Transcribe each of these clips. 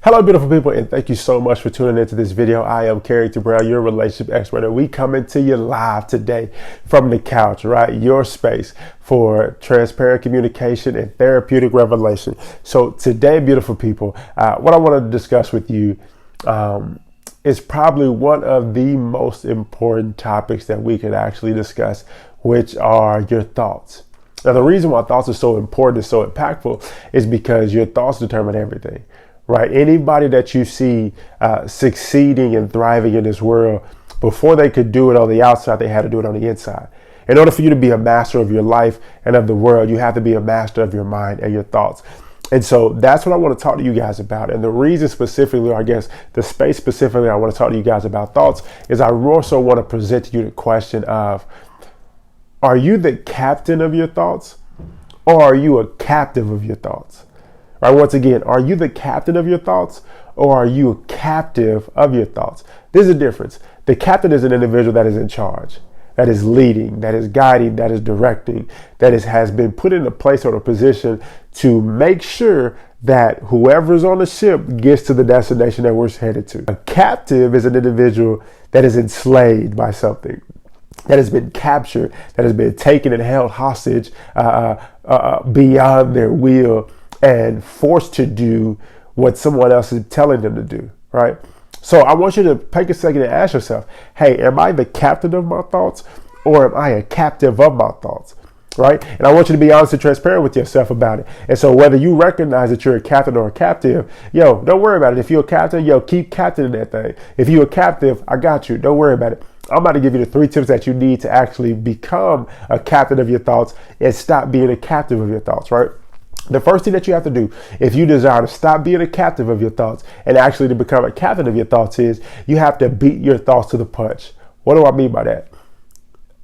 Hello, beautiful people, and thank you so much for tuning into this video. I am Carrington Brown, your relationship expert, and we coming to you live today from the couch, right? Your space for transparent communication and therapeutic revelation. So today, beautiful people, what I want to discuss with you is probably one of the most important topics that we could actually discuss, which are your thoughts. Now, the reason why thoughts are so important and so impactful is because your thoughts determine everything. Right? Anybody that you see succeeding and thriving in this world, before they could do it on the outside, they had to do it on the inside. In order for you to be a master of your life and of the world, you have to be a master of your mind and your thoughts. And so that's what I want to talk to you guys about. And the reason specifically, or I guess the space specifically I want to talk to you guys about thoughts is I also want to present to you the question of, are you the captain of your thoughts, or are you a captive of your thoughts? Right, once again, are you the captain of your thoughts, or are you a captive of your thoughts? There's a difference. The captain is an individual that is in charge, that is leading, that is guiding, that is directing, that has been put in a place or a position to make sure that whoever's on the ship gets to the destination that we're headed to. A captive is an individual that is enslaved by something, that has been captured, that has been taken and held hostage beyond their will, and forced to do what someone else is telling them to do, right? So I want you to take a second and ask yourself, hey, am I the captain of my thoughts, or am I a captive of my thoughts, right? And I want you to be honest and transparent with yourself about it. And so whether you recognize that you're a captain or a captive, don't worry about it. If you're a captain, keep captaining that thing. If you're a captive, I got you. Don't worry about it. I'm about to give you the 3 tips that you need to actually become a captain of your thoughts and stop being a captive of your thoughts, right? The first thing that you have to do if you desire to stop being a captive of your thoughts and actually to become a captain of your thoughts is you have to beat your thoughts to the punch. What do I mean by that?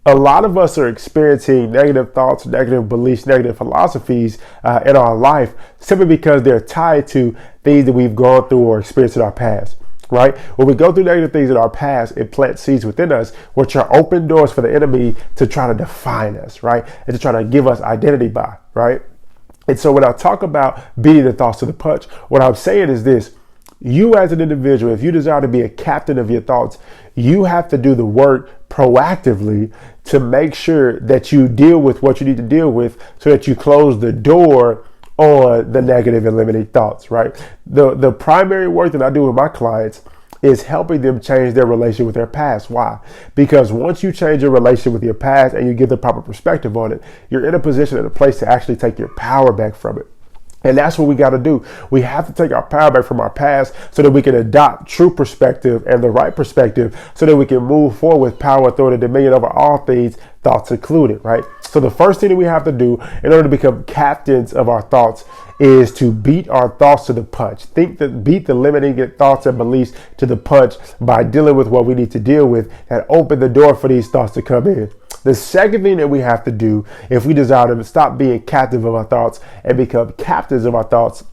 A lot of us are experiencing negative thoughts, negative beliefs, negative philosophies in our life simply because they're tied to things that we've gone through or experienced in our past. Right? When we go through negative things in our past, it plants seeds within us, which are open doors for the enemy to try to define us, right? And to try to give us identity by, right? And so when I talk about beating the thoughts to the punch, what I'm saying is this: you as an individual, if you desire to be a captain of your thoughts, you have to do the work proactively to make sure that you deal with what you need to deal with so that you close the door on the negative and limiting thoughts, right? The primary work that I do with my clients is helping them change their relationship with their past. Why? Because once you change your relationship with your past and you give the proper perspective on it, you're in a position and a place to actually take your power back from it. And that's what we got to do. We have to take our power back from our past so that we can adopt true perspective and the right perspective so that we can move forward with power, authority, dominion over all things, thoughts included, right? So the first thing that we have to do in order to become captains of our thoughts is to beat our thoughts to the punch. Beat the limiting thoughts and beliefs to the punch by dealing with what we need to deal with and open the door for these thoughts to come in. The second thing that we have to do if we desire to stop being captive of our thoughts and become captains of our thoughts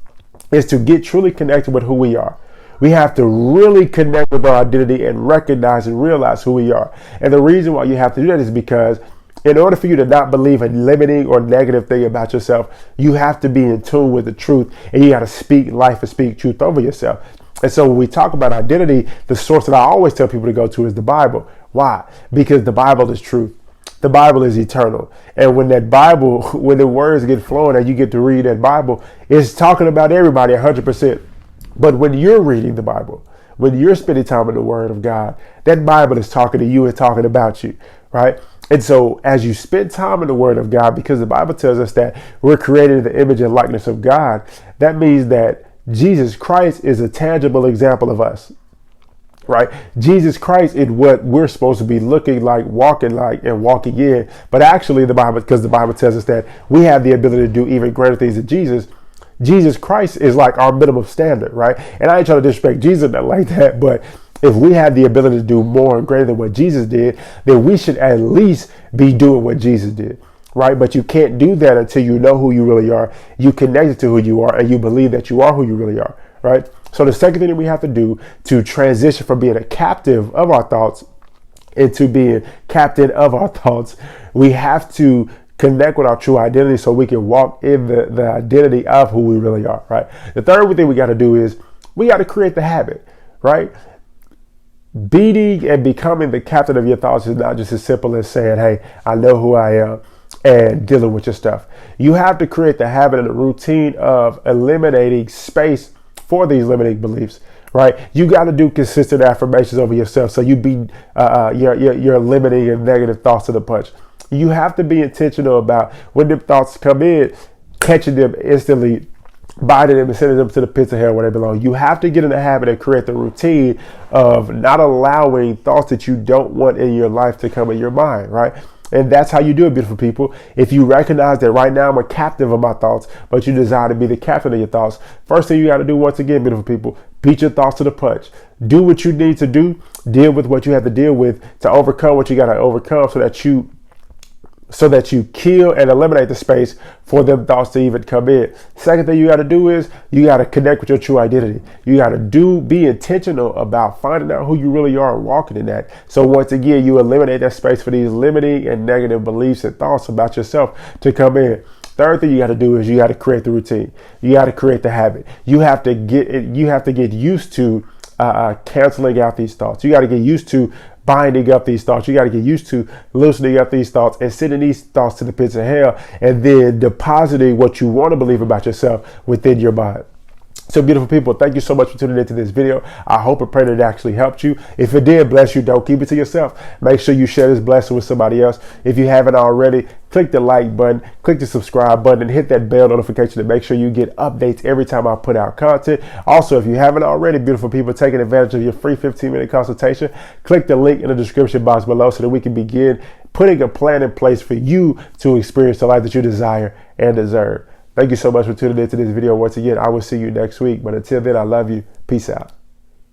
is to get truly connected with who we are. We have to really connect with our identity and recognize and realize who we are. And the reason why you have to do that is because in order for you to not believe a limiting or negative thing about yourself, you have to be in tune with the truth, and you got to speak life and speak truth over yourself. And so when we talk about identity, the source that I always tell people to go to is the Bible. Why? Because the Bible is truth. The Bible is eternal. And when that Bible, when the words get flowing and you get to read that Bible, it's talking about everybody 100%. But when you're reading the Bible, when you're spending time in the Word of God, that Bible is talking to you and talking about you, right? And so as you spend time in the Word of God, because the Bible tells us that we're created in the image and likeness of God, that means that Jesus Christ is a tangible example of us. Right? Jesus Christ is what we're supposed to be looking like, and walking in. But actually because the Bible tells us that we have the ability to do even greater things than Jesus. Jesus Christ is like our minimum standard, right? And I ain't trying to disrespect Jesus not like that, but if we have the ability to do more and greater than what Jesus did, then we should at least be doing what Jesus did. Right? But you can't do that until you know who you really are. You connect to who you are and you believe that you are who you really are. Right? So the second thing that we have to do to transition from being a captive of our thoughts into being captain of our thoughts, we have to connect with our true identity so we can walk in the identity of who we really are, right? The third thing we got to do is We got to create the habit, right? Beating and becoming the captain of your thoughts is not just as simple as saying, hey, I know who I am, and dealing with your stuff. You have to create the habit and the routine of eliminating space for these limiting beliefs, right? You got to do consistent affirmations over yourself so you beat your limiting and negative thoughts to the punch. You have to be intentional about when the thoughts come in, catching them instantly, binding them and sending them to the pits of hell where they belong. You have to get in the habit and create the routine of not allowing thoughts that you don't want in your life to come in your mind, right? And that's how you do it, beautiful people. If you recognize that right now I'm a captive of my thoughts, but you desire to be the captain of your thoughts, first thing you got to do, once again, beautiful people, beat your thoughts to the punch. Do what you need to do. Deal with what you have to deal with to overcome what you got to overcome so that you kill and eliminate the space for them thoughts to even come in. Second thing you got to do is you got to connect with your true identity. You got to be intentional about finding out who you really are and walking in that. So once again, you eliminate that space for these limiting and negative beliefs and thoughts about yourself to come in. Third thing you got to do is you got to create the routine. You got to create the habit. You have to get used to canceling out these thoughts. You got to get used to binding up these thoughts. You got to get used to loosening up these thoughts and sending these thoughts to the pits of hell, and then depositing what you want to believe about yourself within your mind. So beautiful people, thank you so much for tuning into this video. I hope and pray that it actually helped you. If it did bless you, don't keep it to yourself. Make sure you share this blessing with somebody else. If you haven't already, click the like button, click the subscribe button, and hit that bell notification to make sure you get updates every time I put out content. Also, if you haven't already, beautiful people, taking advantage of your free 15-minute consultation, click the link in the description box below so that we can begin putting a plan in place for you to experience the life that you desire and deserve. Thank you so much for tuning into this video once again. I will see you next week. But until then, I love you. Peace out.